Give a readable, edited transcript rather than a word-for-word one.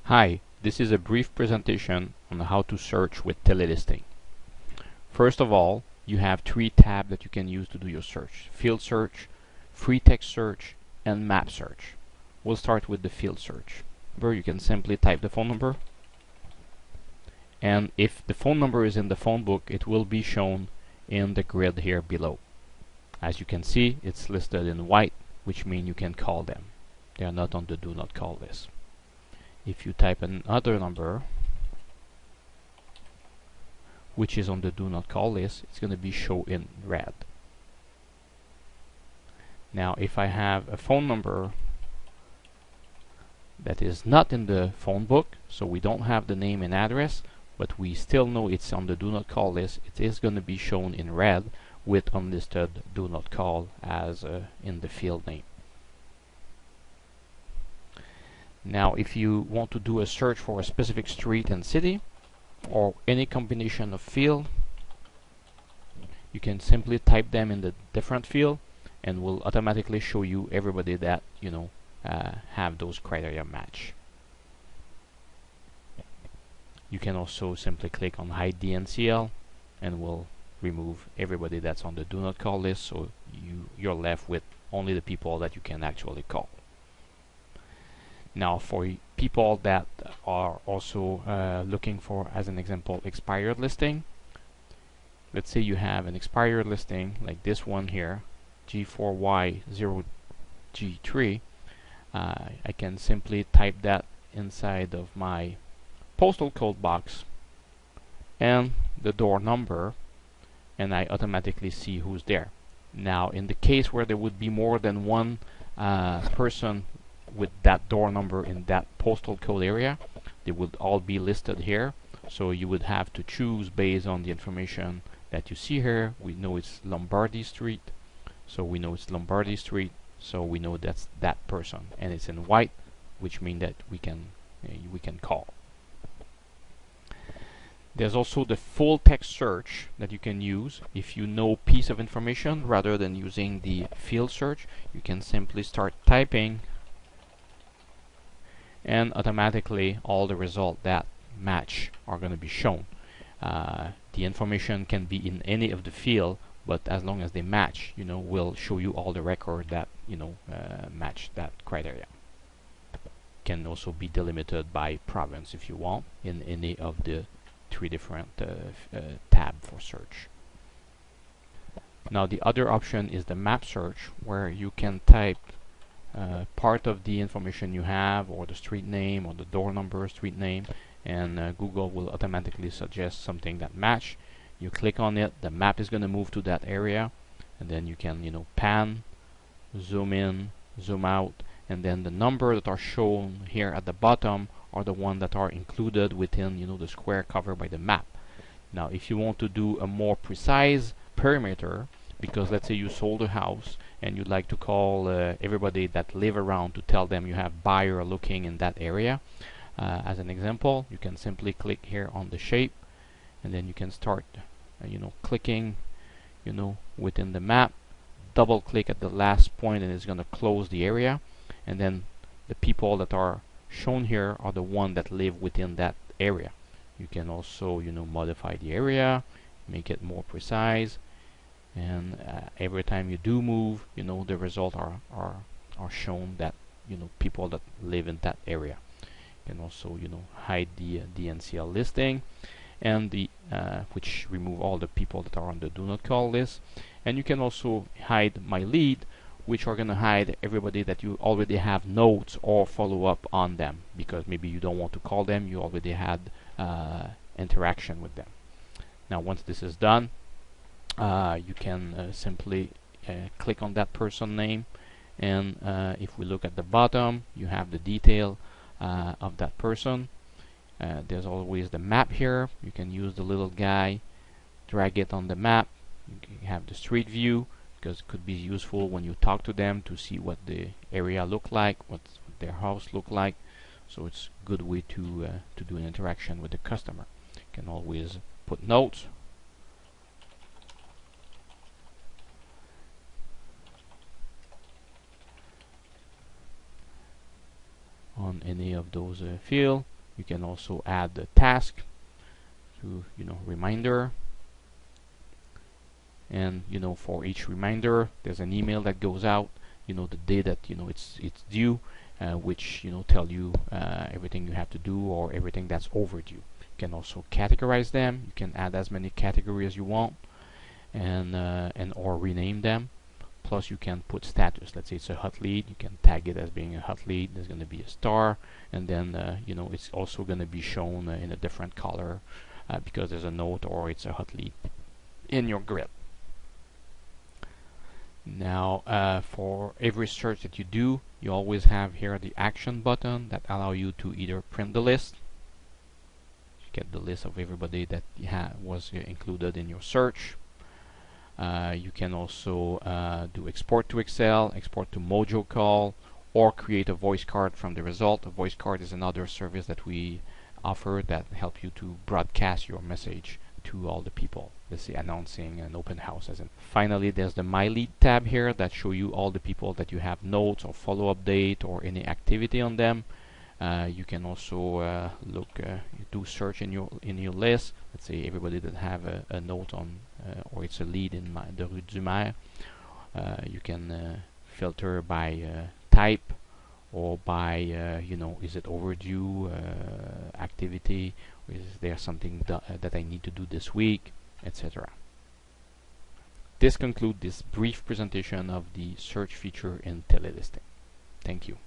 Hi, this is a brief presentation on how to search with Telelisting. First of all, you have three tabs that you can use to do your search: field search, free text search, and map search. We'll start with the field search, where you can simply type the phone number, and if the phone number is in the phone book, it will be shown in the grid here below. As you can see, it's listed in white, which means you can call them. They are not on the do not call list. If you type another number which is on the do not call list, it's going to be shown in red. Now if I have a phone number that is not in the phone book, so we don't have the name and address, but we still know it's on the do not call list, it is going to be shown in red with unlisted do not call as in the field name. Now if you want to do a search for a specific street and city or any combination of field, you can simply type them in the different field and will automatically show you everybody that have those criteria match. You can also simply click on hide DNCL and will remove everybody that's on the do not call list, so you're left with only the people that you can actually call. Now for people that are also looking for, as an example, expired listing, let's say you have an expired listing like this one here, G4Y0G3, I can simply type that inside of my postal code box and the door number, and I automatically see who's there. Now in the case where there would be more than one person with that door number in that postal code area, they would all be listed here, so you would have to choose based on the information that you see here. We know it's Lombardy Street, so we know it's Lombardy Street, so we know that's that person, and it's in white, which means that we can call. There's also the full text search that you can use. If you know piece of information rather than using the field search, you can simply start typing and automatically all the results that match are going to be shown. The information can be in any of the field, but as long as they match, will show you all the record that match that criteria. Can also be delimited by province if you want in any of the three different tab for search. Now the other option is the map search, where you can type part of the information you have, or the street name or the door number, street name, and Google will automatically suggest something that match. You click on it, the map is going to move to that area, and then you can pan, zoom in, zoom out, and then the number that are shown here at the bottom are the ones that are included within the square covered by the map. Now if you want to do a more precise perimeter, because let's say you sold a house and you'd like to call everybody that live around to tell them you have buyer looking in that area, as an example, you can simply click here on the shape, and then you can start clicking within the map, double click at the last point, and it's going to close the area, and then the people that are shown here are the ones that live within that area. You can also modify the area, make it more precise, and every time you do move, the results are shown that people that live in that area. You can also hide the DNCL listing, and the which remove all the people that are on the do not call list, and you can also hide my lead, which are going to hide everybody that you already have notes or follow up on them, because maybe you don't want to call them, you already had interaction with them. Now once this is done, you can simply click on that person name, and if we look at the bottom, you have the detail of that person. There's always the map here. You can use the little guy, drag it on the map. You can have the street view, because it could be useful when you talk to them to see what the area look like, what their house look like. So it's a good way to do an interaction with the customer. You can always put notes. On any of those fields. You can also add the task to, reminder. And for each reminder, there's an email that goes out, the day that it's due, which tell you everything you have to do or everything that's overdue. You can also categorize them. You can add as many categories as you want, and or rename them. Plus, you can put status. Let's say it's a hot lead. You can tag it as being a hot lead. There's going to be a star, and then it's also going to be shown in a different color because there's a note or it's a hot lead in your grid. Now, for every search that you do, you always have here the action button that allow you to either print the list, get the list of everybody that was included in your search. You can also do export to Excel, export to Mojo Call, or create a voice card from the result. A voice card is another service that we offer that help you to broadcast your message to all the people. Let's say announcing an open house. Finally, there's the My Lead tab here that show you all the people that you have notes or follow-up date or any activity on them. You can also do search in your list. Let's say everybody that have a note on or it's a lead in the Rue du Maire. You can filter by type or by is it overdue activity, or is there something that I need to do this week, etc. This concludes this brief presentation of the search feature in Telelisting. Thank you.